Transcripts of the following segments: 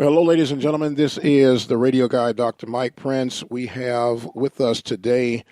Well, hello, ladies and gentlemen. This is the radio guy, Dr. Mike Prince. We have with us today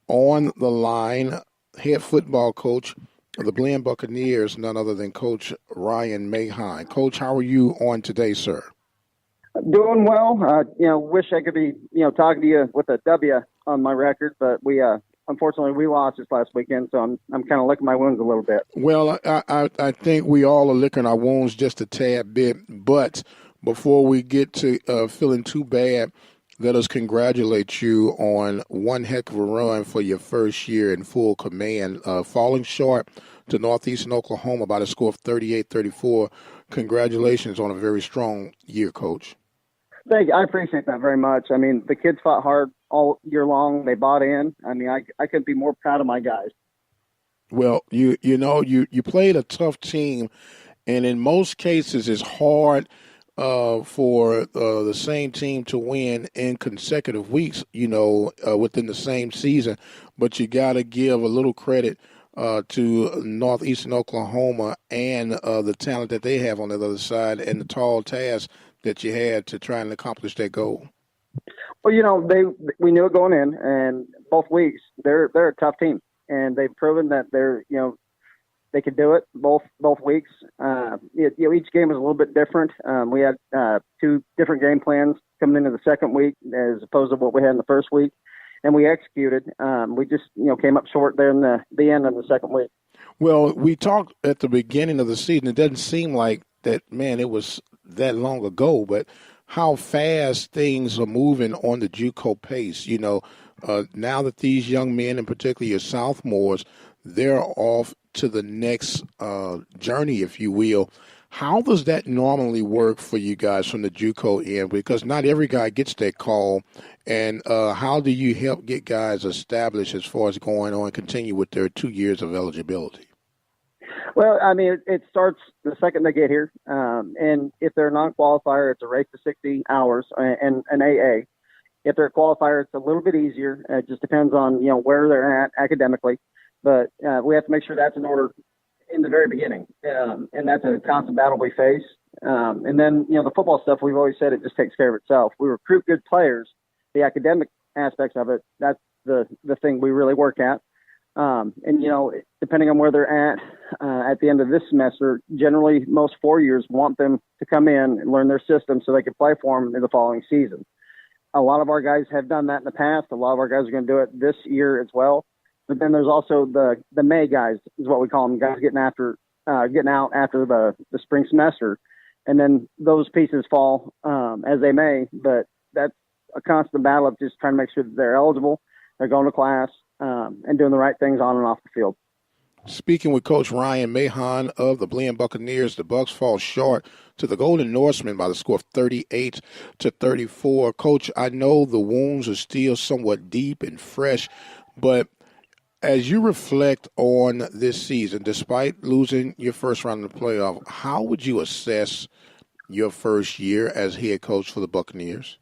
on the line head football coach of the Blinn Buccaneers, none other than Coach Ryan Mahon. Coach, how are you on today, sir? Doing well. Wish I could be, talking to you with a W on my record, but unfortunately, we lost this last weekend, so I'm kind of licking my wounds a little bit. Well, I think we all are licking our wounds just a tad bit, but before we get to feeling too bad, let us congratulate you on one heck of a run for your first year in full command, falling short to Northeastern Oklahoma by the score of 38-34. Congratulations on a very strong year, Coach. Thank you. I appreciate that very much. I mean, the kids fought hard all year long. They bought in. I mean, I couldn't be more proud of my guys. Well, you played a tough team, and in most cases it's hard for the same team to win in consecutive weeks, within the same season. But you got to give a little credit to Northeastern Oklahoma and the talent that they have on the other side and the tall task that you had to try and accomplish that goal. Well, we knew it going in, and both weeks they're a tough team, and they've proven that they could do it both weeks. Each game was a little bit different. We had two different game plans coming into the second week as opposed to what we had in the first week, and we executed. We just came up short there in the end of the second week. Well, we talked at the beginning of the season. It doesn't seem like that, man, it was that long ago, but how fast things are moving on the JUCO pace. Now that these young men, and particularly your sophomores, they're off to the next journey, if you will. How does that normally work for you guys from the JUCO end? Because not every guy gets that call. And how do you help get guys established as far as going on and continue with their 2 years of eligibility? Well, I mean, it starts the second they get here. And if they're a non-qualifier, it's a race to 60 hours and an AA. If they're a qualifier, it's a little bit easier. It just depends on, where they're at academically. But we have to make sure that's in order in the very beginning. And that's a constant battle we face. And then, the football stuff, we've always said it just takes care of itself. We recruit good players. The academic aspects of it, that's the thing we really work at. And, depending on where they're at the end of this semester, generally most 4 years want them to come in and learn their system so they can play for them in the following season. A lot of our guys have done that in the past. A lot of our guys are going to do it this year as well. But then there's also the May guys, is what we call them, guys getting out after the spring semester. And then those pieces fall as they may. But that's a constant battle of just trying to make sure that they're eligible, they're going to class, and doing the right things on and off the field. Speaking with Coach Ryan Mahon of the Blinn Buccaneers, the Bucs fall short to the Golden Norsemen by the score of 38-34. Coach, I know the wounds are still somewhat deep and fresh, but as you reflect on this season, despite losing your first round of the playoff, how would you assess your first year as head coach for the Buccaneers?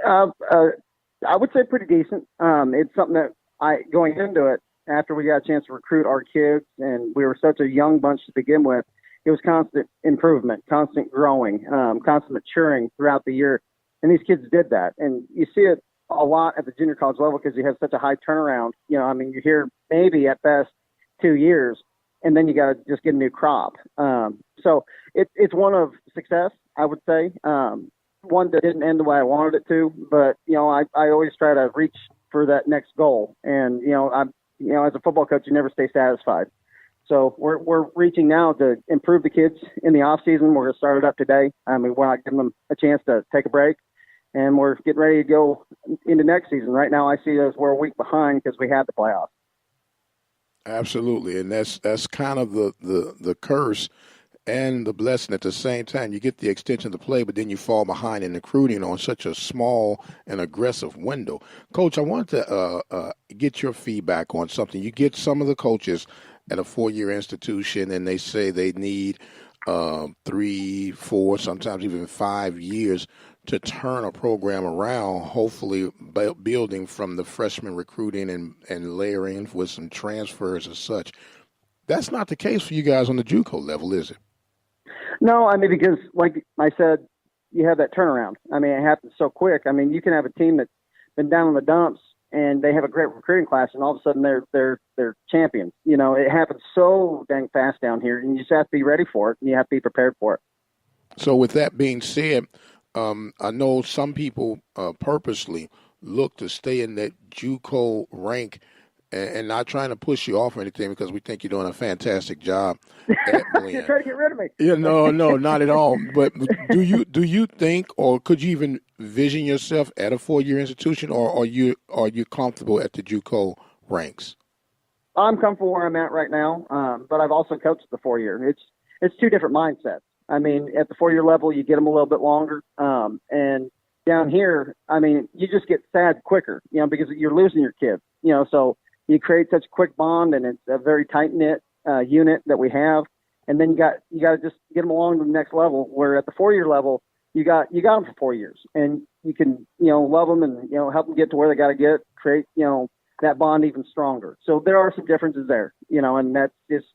I would say pretty decent. It's something that going into it, after we got a chance to recruit our kids, and we were such a young bunch to begin with, it was constant improvement, constant growing, constant maturing throughout the year. And these kids did that. And you see it a lot at the junior college level because you have such a high turnaround. You hear maybe at best 2 years, and then you got to just get a new crop. So it's one of success, I would say. One that didn't end the way I wanted it to, but, I always try to reach for that next goal. And, as a football coach, you never stay satisfied. So we're reaching now to improve the kids in the off season. We're going to start it up today. We're not giving them a chance to take a break, and we're getting ready to go into next season. Right now, I see us we're a week behind because we had the playoffs. Absolutely, and that's kind of the curse and the blessing at the same time. You get the extension of the play, but then you fall behind in recruiting on such a small and aggressive window. Coach, I want to get your feedback on something. You get some of the coaches at a 4-year institution, and they say they need 3, 4, sometimes even 5 years to turn a program around, hopefully building from the freshman recruiting and layering with some transfers and such. That's not the case for you guys on the JUCO level, is it? No, because like I said, you have that turnaround. I mean, it happens so quick. I mean, you can have a team that's been down in the dumps and they have a great recruiting class, and all of a sudden they're champions. You know, it happens so dang fast down here, and you just have to be ready for it, and you have to be prepared for it. So with that being said, I know some people purposely look to stay in that JUCO rank, and not trying to push you off or anything, because we think you're doing a fantastic job at Blinn. You're trying to get rid of me. Yeah, no, not at all. But do you think, or could you even vision yourself at a 4-year institution, or are you comfortable at the JUCO ranks? I'm comfortable where I'm at right now, but I've also coached the 4-year. It's two different mindsets. I mean, at the 4-year level, you get them a little bit longer, and down here, I mean, you just get sad quicker, you know, because you're losing your kids, you know. So you create such a quick bond, and it's a very tight knit unit that we have. And then you got to just get them along to the next level. Where at the 4-year level, you got them for 4 years, and you can, you know, love them and, you know, help them get to where they got to get, create, you know, that bond even stronger. So there are some differences there, you know, and that's just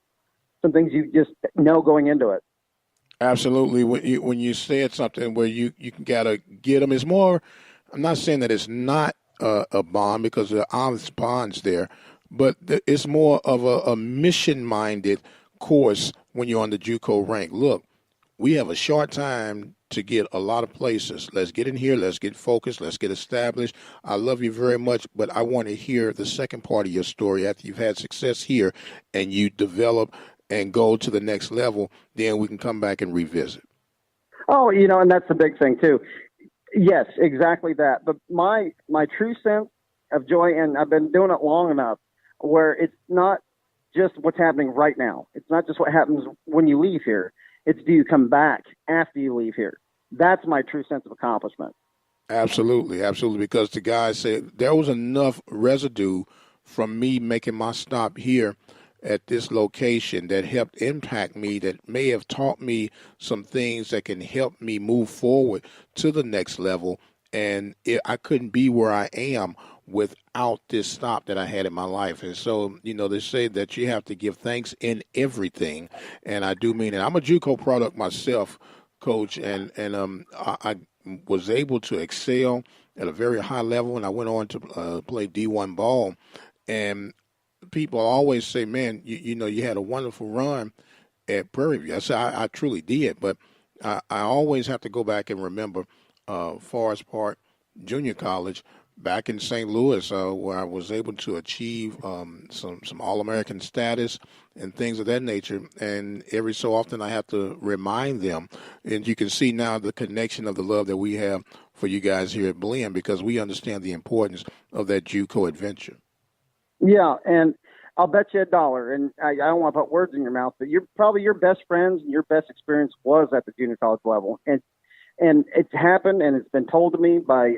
some things you just know going into it. Absolutely. When you said something where you gotta get them, it's more. I'm not saying that it's not a bond, because there are obvious bonds there, but it's more of a mission-minded course when you're on the JUCO rank. Look, we have a short time to get a lot of places. Let's get in here. Let's get focused. Let's get established. I love you very much, but I want to hear the second part of your story after you've had success here and you develop and go to the next level. Then we can come back and revisit. Oh, you know, and that's the big thing too. Yes, exactly that. But my true sense of joy, and I've been doing it long enough, where it's not just what's happening right now. It's not just what happens when you leave here. It's, do you come back after you leave here? That's my true sense of accomplishment. Absolutely, absolutely. Because the guys said there was enough residue from me making my stop here at this location that helped impact me, that may have taught me some things that can help me move forward to the next level. And I couldn't be where I am without this stop that I had in my life. And so, you know, they say that you have to give thanks in everything. And I do mean it. I'm a JUCO product myself, Coach, and I was able to excel at a very high level, and I went on to play D1 ball. And people always say, man, you know, you had a wonderful run at Prairie View. I say, I truly did, but I always have to go back and remember Forest Park Junior College back in St. Louis, where I was able to achieve some All-American status and things of that nature. And every so often I have to remind them, and you can see now the connection of the love that we have for you guys here at Blinn, because we understand the importance of that JUCO adventure. Yeah, and I'll bet you $1, and I don't want to put words in your mouth, but probably your best friends and your best experience was at the junior college level. And it's happened, and it's been told to me by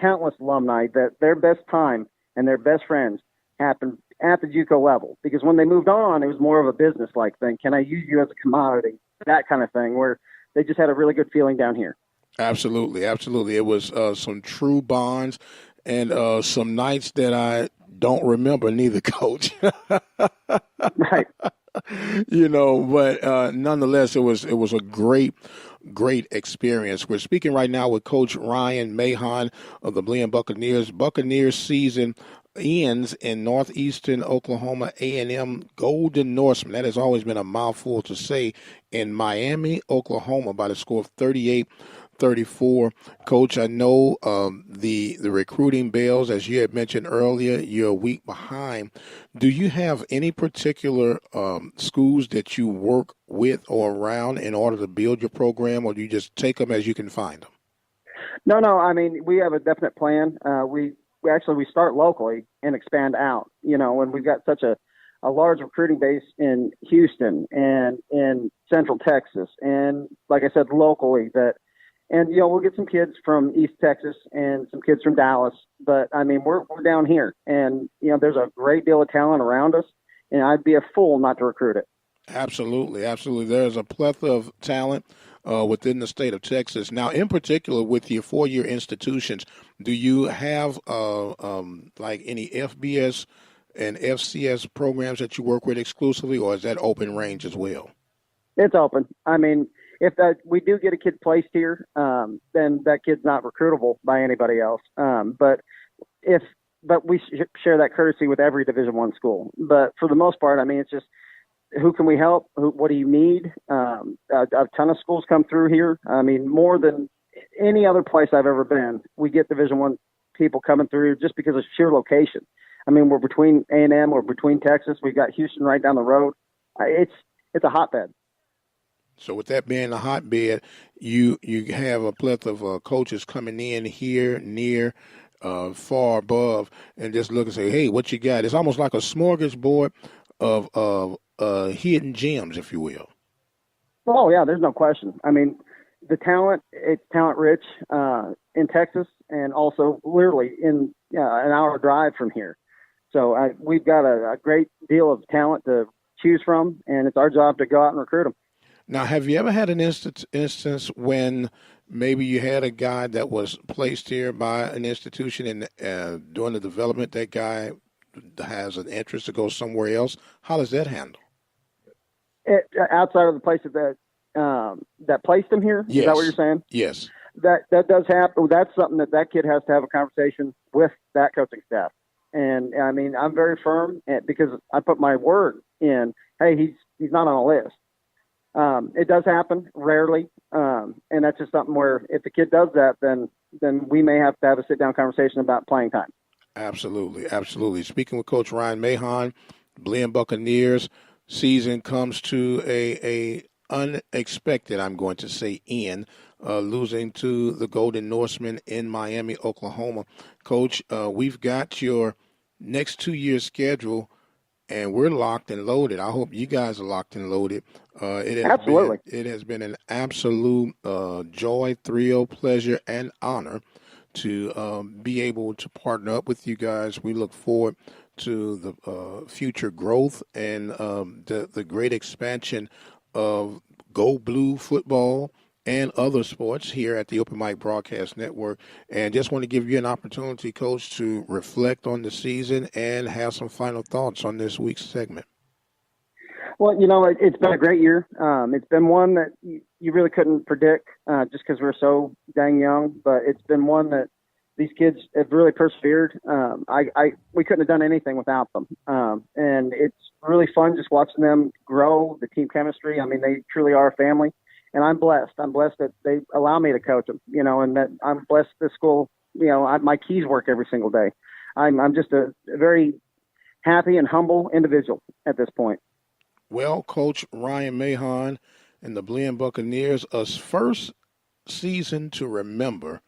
countless alumni that their best time and their best friends happened at the JUCO level, because when they moved on, it was more of a business-like thing. Can I use you as a commodity? That kind of thing, where they just had a really good feeling down here. Absolutely, absolutely. It was some true bonds and some nights that I don't remember neither, Coach. Right. You know, but nonetheless, it was a great experience. We're speaking right now with Coach Ryan Mahon of the Blinn Buccaneers. Buccaneers season ends in northeastern Oklahoma A&M Golden Norseman. That has always been a mouthful to say, in Miami, Oklahoma, by the score of 38-34. Coach, I know the recruiting bells, as you had mentioned earlier, you're a week behind. Do you have any particular schools that you work with or around in order to build your program, or do you just take them as you can find them? No. I mean, we have a definite plan. We start locally and expand out, you know, and we've got such a large recruiting base in Houston and in Central Texas. And like I said, locally and, you know, we'll get some kids from East Texas and some kids from Dallas, but I mean, we're down here, and, you know, there's a great deal of talent around us, and I'd be a fool not to recruit it. Absolutely. Absolutely. There's a plethora of talent within the state of Texas. Now, in particular, with your 4-year institutions, do you have like any FBS and FCS programs that you work with exclusively, or is that open range as well? It's open. I mean, if that we do get a kid placed here, then that kid's not recruitable by anybody else. But we share that courtesy with every Division I school. But for the most part, I mean, it's just who can we help? What do you need? A ton of schools come through here. I mean, more than any other place I've ever been, we get Division I people coming through just because of sheer location. I mean, we're between A&M, we're between Texas. We've got Houston right down the road. It's a hotbed. So with that being a hotbed, you have a plethora of coaches coming in here, near, far above, and just look and say, hey, what you got? It's almost like a smorgasbord of hidden gems, if you will. Oh, yeah, there's no question. I mean, the talent, it's talent rich in Texas and also literally in an hour drive from here. So we've got a great deal of talent to choose from, and it's our job to go out and recruit them. Now, have you ever had an instance when maybe you had a guy that was placed here by an institution and during the development, that guy has an interest to go somewhere else? How does that handle? Outside of the place that placed him here? Yes. Is that what you're saying? Yes. That does happen. That's something that kid has to have a conversation with that coaching staff. And I mean, I'm very firm because I put my word in. Hey, he's not on a list. It does happen rarely, and that's just something where if the kid does that, then we may have to have a sit-down conversation about playing time. Absolutely, absolutely. Speaking with Coach Ryan Mahon, Blinn Buccaneers season comes to a unexpected, I'm going to say, end, losing to the Golden Norsemen in Miami, Oklahoma. Coach, we've got your next 2 year schedule, and we're locked and loaded. I hope you guys are locked and loaded. Absolutely. It has been an absolute joy, thrill, pleasure, and honor to be able to partner up with you guys. We look forward to the future growth and the great expansion of Go Blue football and other sports here at the Open Mic Broadcast Network. And just want to give you an opportunity, Coach, to reflect on the season and have some final thoughts on this week's segment. Well, it's been a great year. It's been one that you really couldn't predict just because we're so dang young, but it's been one that these kids have really persevered. We couldn't have done anything without them. And it's really fun just watching them grow, the team chemistry. I mean, they truly are a family. And I'm blessed. I'm blessed that they allow me to coach them, and that I'm blessed this school, my keys work every single day. I'm just a very happy and humble individual at this point. Well, Coach Ryan Mahon and the Blinn Buccaneers, us first season to remember.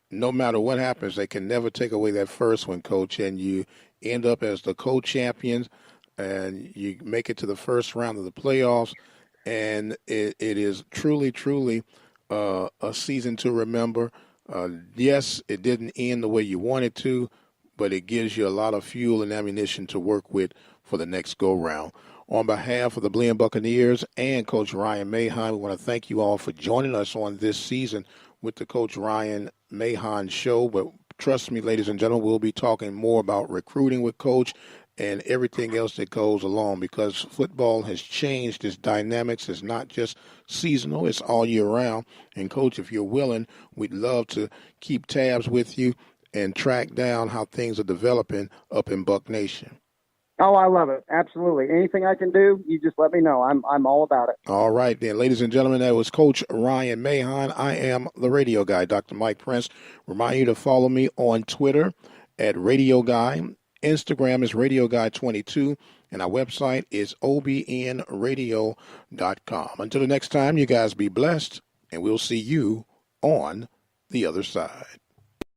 No matter what happens, they can never take away that first one, Coach, and you end up as the co-champions, and you make it to the first round of the playoffs. And it is truly, truly a season to remember. Yes, it didn't end the way you wanted to, but it gives you a lot of fuel and ammunition to work with for the next go-round. On behalf of the Blinn Buccaneers and Coach Ryan Mahon, we want to thank you all for joining us on this season with the Coach Ryan Mahon Show. But trust me, ladies and gentlemen, we'll be talking more about recruiting with Coach and everything else that goes along, because football has changed its dynamics. It's not just seasonal, it's all year round. And Coach, if you're willing, we'd love to keep tabs with you and track down how things are developing up in Buck Nation. Oh, I love it. Absolutely. Anything I can do, you just let me know. I'm all about it. All right, then. Ladies and gentlemen, that was Coach Ryan Mahon. I am the radio guy, Dr. Mike Prince. Remind you to follow me on Twitter at Radio Guy. Instagram is Radio Guy 22, and our website is obnradio.com. Until the next time, you guys be blessed, and we'll see you on the other side.